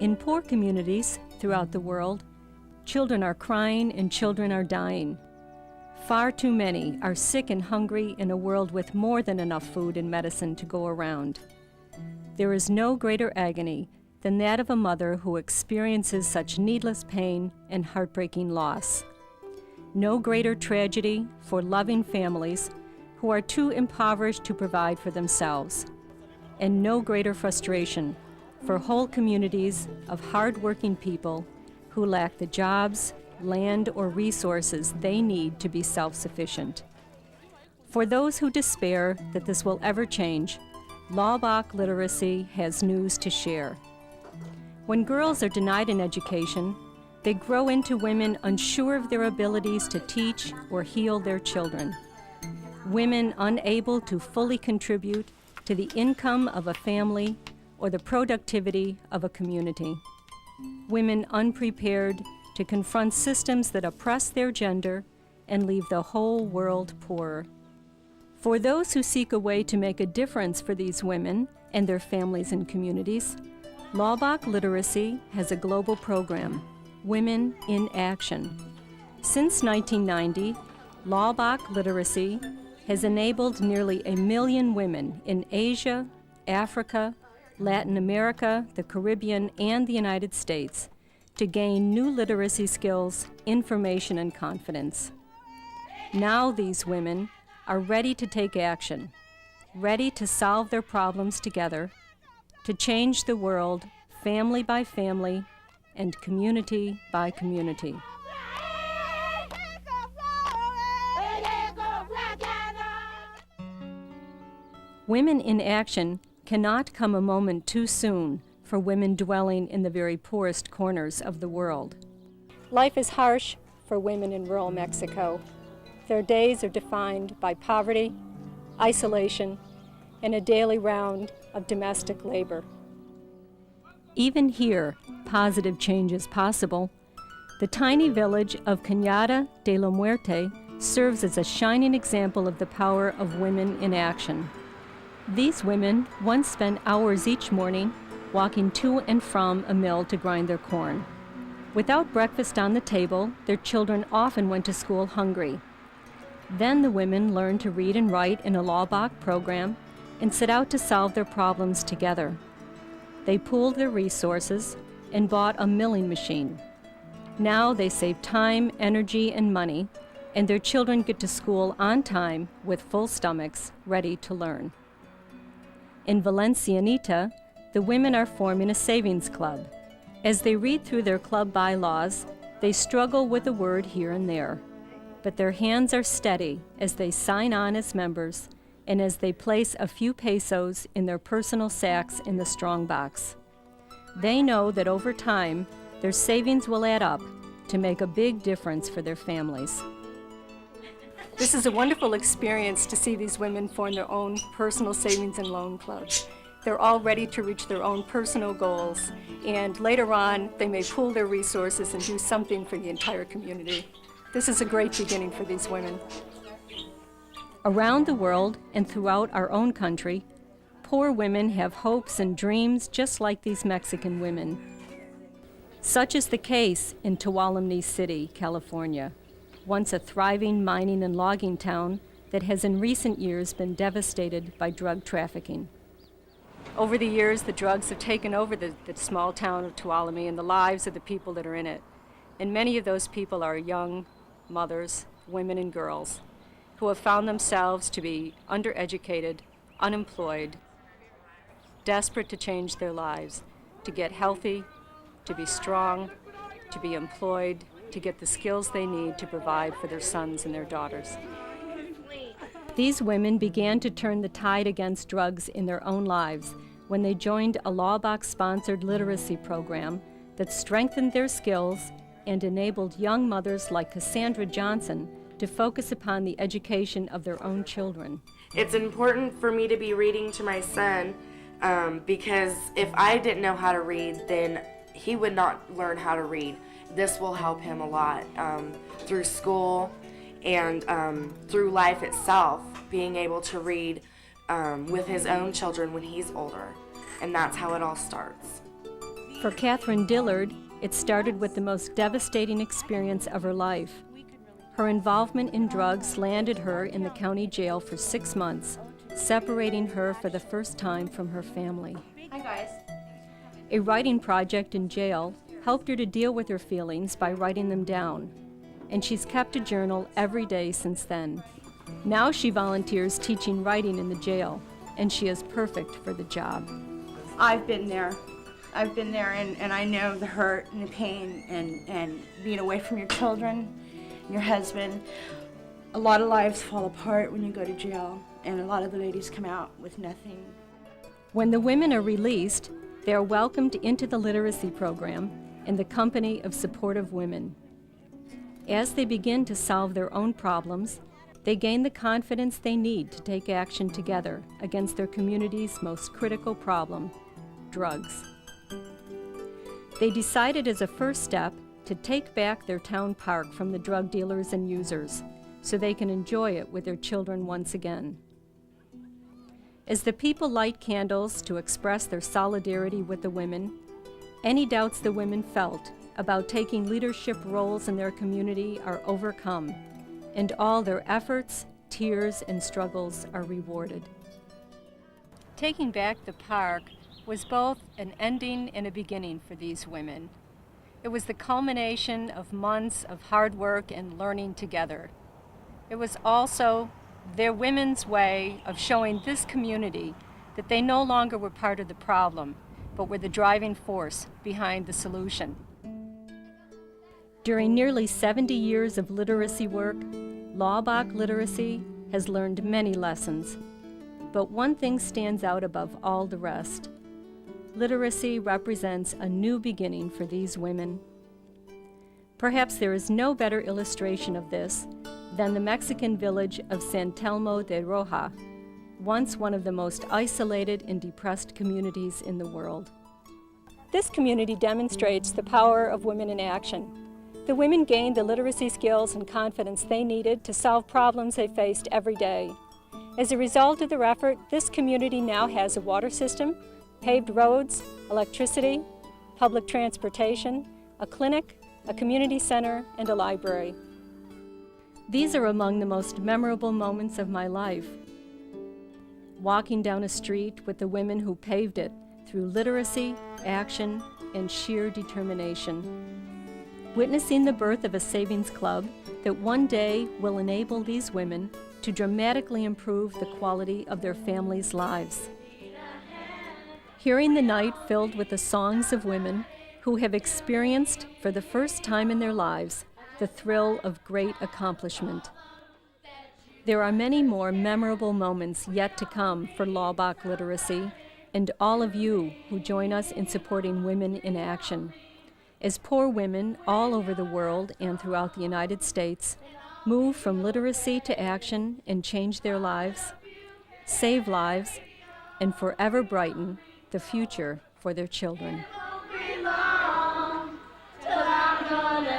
In poor communities throughout the world, children are crying and children are dying. Far too many are sick and hungry in a world with more than enough food and medicine to go around. There is no greater agony than that of a mother who experiences such needless pain and heartbreaking loss. No greater tragedy for loving families who are too impoverished to provide for themselves. And no greater frustration for whole communities of hard-working people who lack the jobs, land, or resources they need to be self-sufficient. For those who despair that this will ever change, Laubach Literacy has news to share. When girls are denied an education, they grow into women unsure of their abilities to teach or heal their children. Women unable to fully contribute to the income of a family or the productivity of a community. Women unprepared to confront systems that oppress their gender and leave the whole world poorer. For those who seek a way to make a difference for these women and their families and communities, Laubach Literacy has a global program, Women in Action. Since 1990, Laubach Literacy has enabled nearly 1 million women in Asia, Africa, Latin America, the Caribbean, and the United States to gain new literacy skills, information, and confidence. Now these women are ready to take action, ready to solve their problems together, to change the world family by family and community by community. Women in Action cannot come a moment too soon for women dwelling in the very poorest corners of the world. Life is harsh for women in rural Mexico. Their days are defined by poverty, isolation, and a daily round of domestic labor. Even here, positive change is possible. The tiny village of Cañada de la Muerte serves as a shining example of the power of women in action. These women once spent hours each morning walking to and from a mill to grind their corn. Without breakfast on the table, their children often went to school hungry. Then the women learned to read and write in a Laubach program and set out to solve their problems together. They pooled their resources and bought a milling machine. Now they save time, energy, and money, and their children get to school on time with full stomachs, ready to learn. In Valencianita, the women are forming a savings club. As they read through their club bylaws, they struggle with a word here and there. But their hands are steady as they sign on as members and as they place a few pesos in their personal sacks in the strong box. They know that over time, their savings will add up to make a big difference for their families. This is a wonderful experience to see these women form their own personal savings and loan clubs. They're all ready to reach their own personal goals, and later on, they may pool their resources and do something for the entire community. This is a great beginning for these women. Around the world and throughout our own country, poor women have hopes and dreams just like these Mexican women. Such is the case in Tuolumne City, California, once a thriving mining and logging town that has in recent years been devastated by drug trafficking. Over the years, the drugs have taken over the small town of Tuolumne and the lives of the people that are in it. And many of those people are young mothers, women and girls, who have found themselves to be undereducated, unemployed, desperate to change their lives, to get healthy, to be strong, to be employed, to get the skills they need to provide for their sons and their daughters. These women began to turn the tide against drugs in their own lives when they joined a Laubach-sponsored literacy program that strengthened their skills and enabled young mothers like Cassandra Johnson to focus upon the education of their own children. It's important for me to be reading to my son because if I didn't know how to read, then he would not learn how to read. This will help him a lot through school and through life itself. Being able to read with his own children when he's older. And that's how it all starts. For Catherine Dillard, it started with the most devastating experience of her life. Her involvement in drugs landed her in the county jail for 6 months, separating her for the first time from her family. Hi, guys. A writing project in jail helped her to deal with her feelings by writing them down, and she's kept a journal every day since then. Now she volunteers teaching writing in the jail, and she is perfect for the job. I've been there. And I know the hurt and the pain and being away from your children, your husband. A lot of lives fall apart when you go to jail, and a lot of the ladies come out with nothing. When the women are released, they are welcomed into the literacy program in the company of supportive women. As they begin to solve their own problems, they gain the confidence they need to take action together against their community's most critical problem, drugs. They decided as a first step to take back their town park from the drug dealers and users so they can enjoy it with their children once again. As the people light candles to express their solidarity with the women, any doubts the women felt about taking leadership roles in their community are overcome, and all their efforts, tears, and struggles are rewarded. Taking back the park was both an ending and a beginning for these women. It was the culmination of months of hard work and learning together. It was also their women's way of showing this community that they no longer were part of the problem, but were the driving force behind the solution. During nearly 70 years of literacy work, Laubach Literacy has learned many lessons. But one thing stands out above all the rest. Literacy represents a new beginning for these women. Perhaps there is no better illustration of this than the Mexican village of San Telmo de Roja, once one of the most isolated and depressed communities in the world. This community demonstrates the power of women in action. The women gained the literacy skills and confidence they needed to solve problems they faced every day. As a result of their effort, this community now has a water system, paved roads, electricity, public transportation, a clinic, a community center, and a library. These are among the most memorable moments of my life. Walking down a street with the women who paved it through literacy, action, and sheer determination. Witnessing the birth of a savings club that one day will enable these women to dramatically improve the quality of their families' lives. Hearing the night filled with the songs of women who have experienced for the first time in their lives the thrill of great accomplishment. There are many more memorable moments yet to come for Laubach Literacy and all of you who join us in supporting women in action. As poor women all over the world and throughout the United States move from literacy to action and change their lives, save lives, and forever brighten the future for their children. Belong till I'm gonna